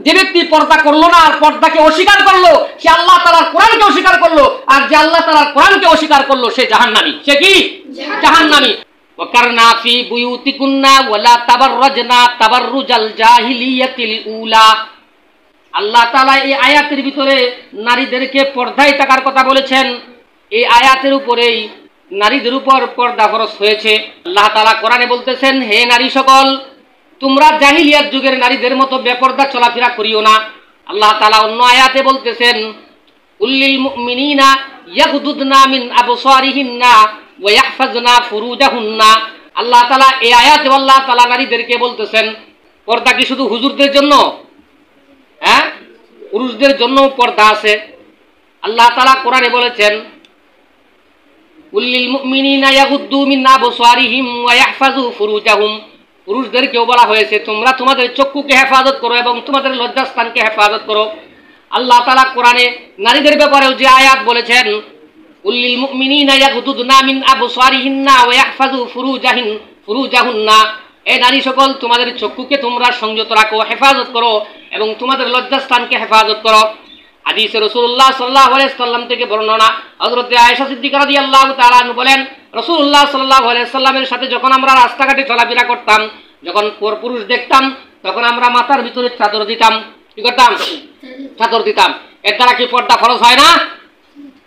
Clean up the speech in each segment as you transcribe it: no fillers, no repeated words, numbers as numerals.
যে ব্যক্তি পর্দা করলো না আর পর্দাকে অস্বীকার করলো সে আল্লাহ তাআলার কোরআনকে অস্বীকার করলো, আর যে আল্লাহ তাআলার কোরআনকে অস্বীকার করলো সে জাহান্নামী। সে কি? জাহান্নামী। ওয়াকারনা ফি বুয়ুতিকুন্না ওয়ালা তাবাররাজনা তাবাররুজাল জাহিলিয়াতিল উলা। আল্লাহ তাআলা এই আয়াতের ভিতরে নারীদেরকে পর্দায় থাকার কথা বলেছেন। এই আয়াতের উপরেই নারীদের উপর পর্দা ফরজ হয়েছে। আল্লাহ তাআলা কোরআনে বলতেছেন, হে নারী সকল, তোমরা জাহিলিয়াত যুগের নারীদের মতো বেপর্দা চলাফেরা করিও না। আল্লাহ তাআলা অন্য আয়াতে বলতেছেন, কুল্লিল মুমিনিনা ইয়াগদুদনা মিন আবসারিহিন্না ওয়া ইয়াহফাজনা ফুরুজাহুন্না। আল্লাহ তাআলা এই আয়াতে আল্লাহ তাআলা নারীদেরকে বলতেছেন, পর্দা কি শুধু হুজুরদের জন্য? হ্যাঁ, পুরুষদের জন্য পর্দা আছে। আল্লাহ তাআলা কোরআনে বলেছেন, কুল্লিল মুমিনিনা ইয়াগুদ্দু মিন আবসারিহিম ওয়া ইয়াহফাজু ফুরুজাহুম। পুরুষদেরকেও বলা হয়েছে তোমরা তোমাদের চক্ষুকে হেফাজত করো এবং তোমাদের লজ্জাস্থানকে হেফাজত করো। আল্লাহ তাআলা কোরআনে নারীদের ব্যাপারেও যে আয়াত বলেছেন, কুল্লিল মুমিনিনা ইয়াগুদ্দুনা মিন আবসারিহিন্না ওয়া ইয়াহফাজু ফুরুজাহুন্না। এ নারী সকল, তোমাদের চক্ষুকে তোমরা সংযত রাখো, হেফাজত করো এবং তোমাদের লজ্জাস্থানকে হেফাজত করো। হাদিসে রাসূলুল্লাহ সাল্লাল্লাহু আলাইহি ওয়াসাল্লাম থেকে বর্ণনা, হযরত আয়েশা সিদ্দিকা রাদিয়াল্লাহু তাআলা আনহা বলেন, রাসূলুল্লাহ সাল্লাল্লাহু আলাইহি ওয়াসাল্লামের সাথে যখন আমরা রাস্তাঘাটে চলাফেরা করতাম, যখন পুরুষ দেখতাম তখন আমরা মাথার ভিতরে চাদর দিতাম। কি করতাম? চাদর দিতাম। এর দ্বারা কি পর্দা ফরজ হয় না?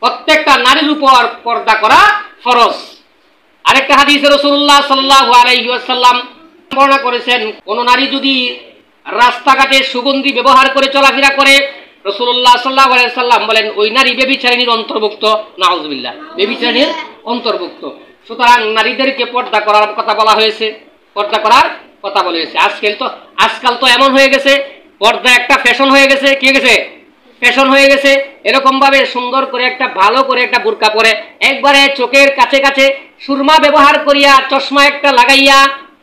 প্রত্যেকটা নারীর উপর পর্দা করা ফরজ। আরেকটা হাদিসে রাসূলুল্লাহ সাল্লাল্লাহু আলাইহি ওয়াসাল্লাম বর্ণনা করেছেন, কোন নারী যদি রাস্তাঘাটে সুগন্ধি ব্যবহার করে চলাফেরা করে, রাসূলুল্লাহ সাল্লাল্লাহু আলাইহি ওয়াসাল্লাম বলেন ওই নারী ব্যভিচারিণীর অন্তর্ভুক্ত। নাউযুবিল্লাহ, ব্যভিচারিণীর অন্তর্ভুক্ত। সুতরাং নারীদেরকে পর্দা করার কথা বলা হয়েছে, পর্দা করার কথা বলা হয়েছে। আজকাল তো এমন হয়ে গেছে, পর্দা একটা ফ্যাশন হয়ে গেছে। কি হয়ে গেছে? ফ্যাশন হয়ে গেছে। এরকম ভাবে সুন্দর করে একটা ভালো করে একটা বুরকা পরে একবারে চোখের কাছে কাছে সুরমা ব্যবহার করিয়া চশমা একটা লাগাইয়া,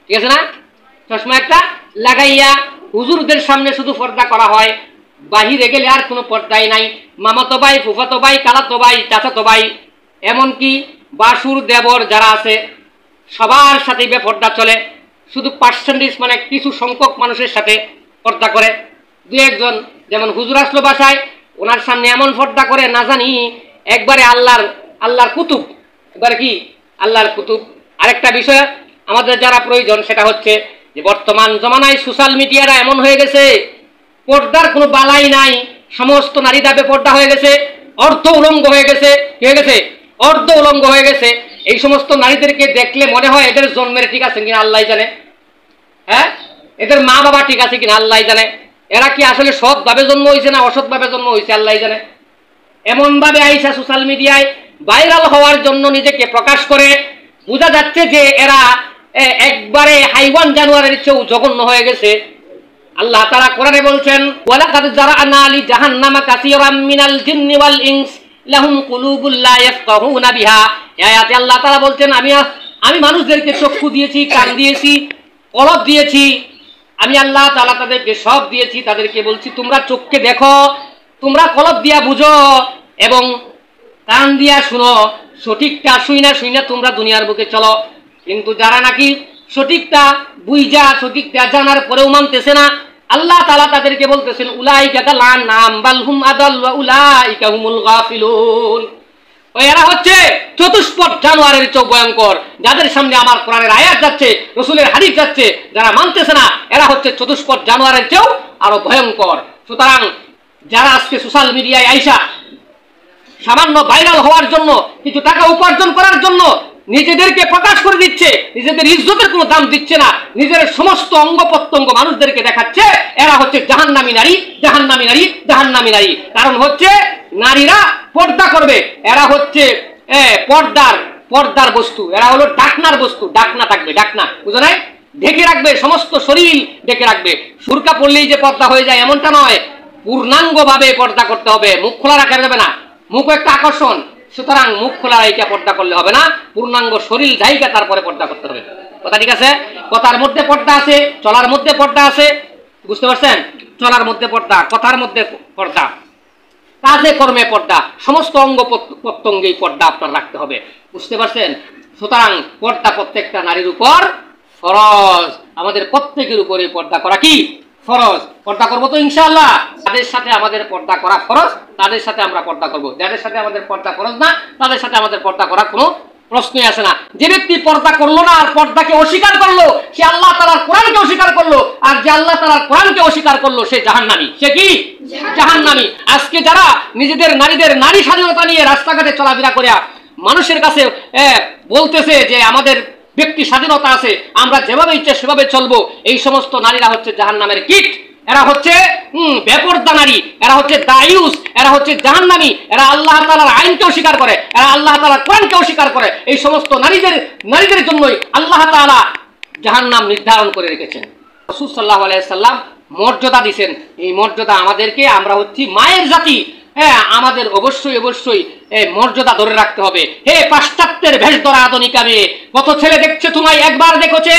ঠিক আছে না, চশমা একটা লাগাইয়া হুজুরদের সামনে শুধু পর্দা করা হয়, বাহিরে গেলে আর কোনো পর্দাই নাই। মামাতো ভাই, ফুফাতো ভাই, কালাতো ভাই, চাচাতো ভাই, এমনকি বাসুর দেবর যারা আছে সবার সাথে বেপর্দা চলে। শুধু পার্সেন্টেজ মানে কিছু সংখ্যক মানুষের সাথে পর্দা করে। দু একজন, যেমন হুজুর আসলো বাসায়, ওনার সামনে এমন পর্দা করে না জানি একবারে আল্লাহর কুতুব, একবারে কি আল্লাহর কুতুব। আরেকটা বিষয় আমাদের যারা প্রয়োজন সেটা হচ্ছে যে বর্তমান জমানায় সোশ্যাল মিডিয়াটা এমন হয়ে গেছে, পর্দার কোনো বালাই নাই। সমস্ত নারী দাবে পর্দা হয়ে গেছে, অর্ধ উলঙ্গ হয়ে গেছে। কি হয়ে গেছে? অর্ধ উলঙ্গ হয়ে গেছে। এই সমস্ত নারীদেরকে দেখলে মনে হয় এদের জন্মের ঠিক আছে কিনা আল্লাহ জানে। হ্যাঁ, এদের মা বাবা ঠিক আছে কিনা আল্লাহ জানে। এরা কি আসলে সৎভাবে জন্ম হয়েছে না অসৎভাবে জন্ম হয়েছে আল্লাহ জানে। এমন ভাবে আইসা সোশ্যাল মিডিয়ায় ভাইরাল হওয়ার জন্য নিজেকে প্রকাশ করে, বোঝা যাচ্ছে যে এরা একবারে হাইওয়ান জানোয়ারের চেয়েও জঘন্য হয়ে গেছে। আল্লাহ তাআলা কোরআনে বলছেন, ওয়ালাকাদ জারা'না লি জাহান্নামা কাসীরাম মিনাল জিন্নি ওয়াল ইনস লাহুম কুলুবুল লা ইয়াফকাহুনা বিহা। এই আয়াতে আল্লাহ তাআলা বলছেন, আমি মানুষদেরকে চক্ষু দিয়েছি, কান দিয়েছি, কলব দিয়েছি। আমি আল্লাহ তাআলা তাদেরকে সব দিয়েছি। তাদেরকে বলছি তোমরা চোখকে দেখো, তোমরা কলব দিয়া বুঝো এবং কান দিয়া শুনো, সঠিকটা শুইনা তোমরা দুনিয়ার বুকে চলো। কিন্তু যারা নাকি সঠিকটা বুঝা, সঠিকটা জানার পরেও মানতেছে না, আল্লাহ তাআলা তাদেরকে বলতেছেন, উলাইকা কালান্নাম বাল হুম আদাল ওয়া উলাইকা হুমুল গাফিলুন। এরা হচ্ছে চতুষ্পদ জানোয়ারের চেয়েও ভয়ঙ্কর। যাদের সামনে আমার কোরআনের আয়াত যাচ্ছে, রাসূলের হাদিস যাচ্ছে, যারা মানতেছে না, এরা হচ্ছে চতুষ্পদ জানোয়ারের চেয়েও আরো ভয়ঙ্কর। সুতরাং যারা আজকে সোশ্যাল মিডিয়ায় আইসা সামান্য ভাইরাল হওয়ার জন্য, কিছু টাকা উপার্জন করার জন্য নিজেদেরকে প্রকাশ করে দিচ্ছে, নিজেদের ইজ্জতের কোনো দাম দিচ্ছে না, নিজের সমস্ত অঙ্গ প্রত্যঙ্গ মানুষদেরকে দেখাচ্ছে, এরা হচ্ছে জাহান্নামী নারী, জাহান্নামী নারী, জাহান্নামী নারী। কারণ হচ্ছে নারীরা পর্দা করবে, এরা হচ্ছে পর্দার বস্তু, এরা হলো ডাকনার বস্তু। ডাকনা থাকবে, ডাকনা বুঝো নাই, ঢেকে রাখবে, সমস্ত শরীর ঢেকে রাখবে। সুরকা পড়লেই যে পর্দা হয়ে যায় এমনটা নয়, পূর্ণাঙ্গ ভাবে পর্দা করতে হবে। মুখ খোলা রাখা যাবে না, মুখ একটা আকর্ষণ। সুতরাং মুখ খোলা রাইকা পর্দা করলে হবে না, পূর্ণাঙ্গ শরীর ঢাইকা তারপরে পর্দা করতে হবে। কথা ঠিক আছে? কথার মধ্যে পর্দা আছে, চলার মধ্যে পর্দা আছে, বুঝতে পারছেন? চলার মধ্যে পর্দা, কথার মধ্যে পর্দা, কাজে কর্মে পর্দা, সমস্ত অঙ্গ প্রত্যঙ্গেই পর্দা আপনার রাখতে হবে, বুঝতে পারছেন? সুতরাং পর্দা প্রত্যেকটা নারীর উপর ফরজ। আমাদের প্রত্যেকের উপরে পর্দা করা কি ফরজ। পর্দা করবো তো ইনশাআল্লাহ? তাদের সাথে আমাদের পর্দা করা ফরজ, তাদের সাথে আমরা পর্দা করব। যাদের সাথে আমাদের পর্দা ফরজ না, তাদের সাথে আমাদের পর্দা করার কোনো প্রশ্নই আসে না। যে ব্যক্তি পর্দা করলো না আর পর্দাকে অস্বীকার করলো, সে আল্লাহ তাআলার কোরআনকে অস্বীকার করলো, আর যে আল্লাহ তাআলার কোরআনকে অস্বীকার করলো সে জাহান্নামী। সে কি? জাহান্নামী। আজকে যারা নিজেদের নারীদের নারী স্বাধীনতা নিয়ে রাস্তাঘাটে চলাফেরা করে মানুষের কাছে বলতেছে যে আমাদের ব্যক্তি স্বাধীনতা আছে, আমরা যেভাবে ইচ্ছে সেভাবে চলবো, এই সমস্ত নারীরা হচ্ছে জাহান্নামের কীট। এরা হচ্ছে বেপরদা নারী, এরা হচ্ছে দায়ুস, এরা হচ্ছে জাহান্নামী, এরা আল্লাহ তাআলার আইনকে অস্বীকার করে, এরা আল্লাহ তাআলার কোরআনকে অস্বীকার করে। এই সমস্ত নারীদের জন্যই আল্লাহ তাআলা জাহান্নাম নির্ধারণ করে রেখেছেন। রাসূল সাল্লাল্লাহু আলাইহি সাল্লাম মর্যাদা দিয়েছেন, এই মর্যাদা আমাদেরকে, আমরা হচ্ছি মায়ের জাতি, হ্যাঁ আমাদের অবশ্যই অবশ্যই মর্যাদা ধরে রাখতে হবে। হে পাশ্চাত্যের ভেষ ধরা আধুনিকা মেয়ে, কত ছেলে দেখছে তোমায়, একবার দেখেছে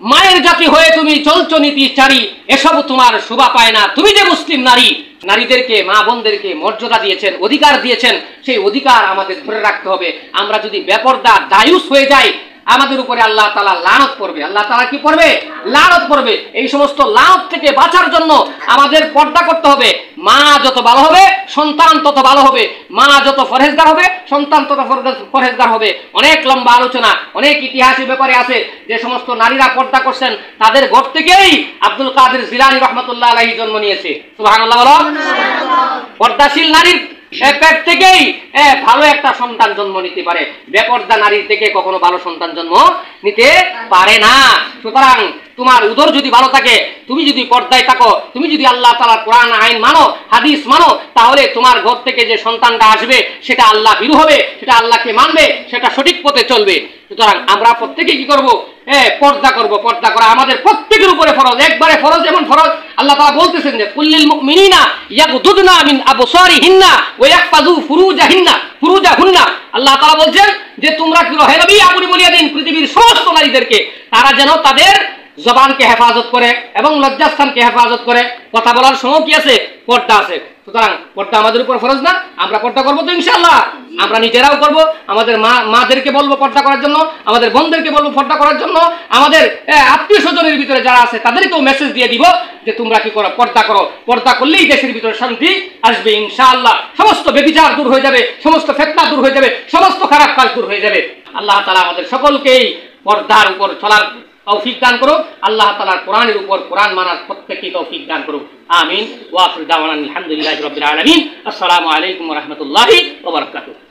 মায়ের জাতি হয়ে তুমি চলছো নীতি চারি, এসব তোমার শোভা পায় না। তুমি যে মুসলিম নারী, নারীদেরকে মা বোনদেরকে মর্যাদা দিয়েছেন, অধিকার দিয়েছেন, সেই অধিকার আমাদের ধরে রাখতে হবে। আমরা যদি বেপরদা দায়ুস হয়ে যাই, আমাদের উপরে আল্লাহ তাআলা লানত করবে। আল্লাহ তাআলা কি করবে? লানত করবে। এই সমস্ত লানত থেকে বাঁচার জন্য আমাদের পর্দা করতে হবে। মা যত ভালো হবে সন্তান তত ভালো হবে, মা যত পরহেজগার হবে সন্তান তত পরহেজগার হবে। অনেক লম্বা আলোচনা, অনেক ইতিহাসের ব্যাপারে আছে। যে সমস্ত নারীরা পর্দা করছেন তাদের ঘর থেকেই আব্দুল কাদের জিলানী রাহমাতুল্লাহ আলাইহি জন্ম নিয়েছে। সুবহানাল্লাহ বলো। পর্দাশীল নারীর পেট থেকেই ভালো একটা সন্তান জন্ম নিতে পারে, বেপর্দা নারীর থেকে কখনো ভালো সন্তান জন্ম নিতে পারে না। সুতরাং তোমার উদর যদি ভালো থাকে, তুমি যদি পর্দায় থাকো, তুমি যদি আল্লাহ তাআলার কোরআন আইন মানো, হাদিস মানো, তাহলে তোমার ঘর থেকে যে সন্তানটা আসবে সেটা আল্লাহ ভীরু হবে, সেটা আল্লাহকে মানবে, সেটা সঠিক পথে চলবে। সুতরাং আমরা প্রত্যেকে কি করব? পর্দা করব। পর্দা করা আমাদের প্রত্যেকের উপরে ফরজ, একবারে ফরজ। এমন ফরজ আল্লাহ তাআলা বলতেছেন যে কুল্লিল মুমিনিনা ইয়াগদুদনা মিন আবসারিহিন্না ওয়া ইয়াহফাযু ফুরুজাহুন্না। আল্লাহ তাআলা বলছেন যে তোমরা কি হে নবী আপনি বলিয়ে দিন পৃথিবীর সমস্ত নারীদেরকে, তারা যেন তাদের জবানকে হেফাজত করে এবং লজ্জাস্থানকে হেফাজত করে। কথা বলার সময় কি আছে? পর্দা আছে। সুতরাং পর্দা আমাদের উপর ফরজ না? আমরা পর্দা করবো তো ইনশাআল্লাহ? আমরা নিজেরাও করব, আমাদের মাদেরকে বলবো পর্দা করার জন্য, আমাদের বোনদেরকে বলবো পর্দা করার জন্য, আমাদের আত্মীয় স্বজনের ভিতরে যারা আছে তাদেরকেও মেসেজ দিয়ে দিব যে তোমরা কি করো? পর্দা করো। পর্দা করলেই দেশের ভিতরে শান্তি আসবে ইনশাআল্লাহ। সমস্ত ব্যভিচার দূর হয়ে যাবে, সমস্ত ফিতনা দূর হয়ে যাবে, সমস্ত খারাপ কাজ দূর হয়ে যাবে। আল্লাহ তাআলা আমাদের সকলকেই পর্দার উপর চলার তৌফিক দান করুক। আল্লাহ তাআলার কোরআনের উপর কোরআন মানার প্রত্যেককে তৌফিক দান করুক। আমিন। ওয়া আখিরু দাওয়ানা আলহামদুলিল্লাহি রাব্বিল আলামিন। আসসালামু আলাইকুম ওয়া রাহমাতুল্লাহি ওয়া বারাকাতুহু।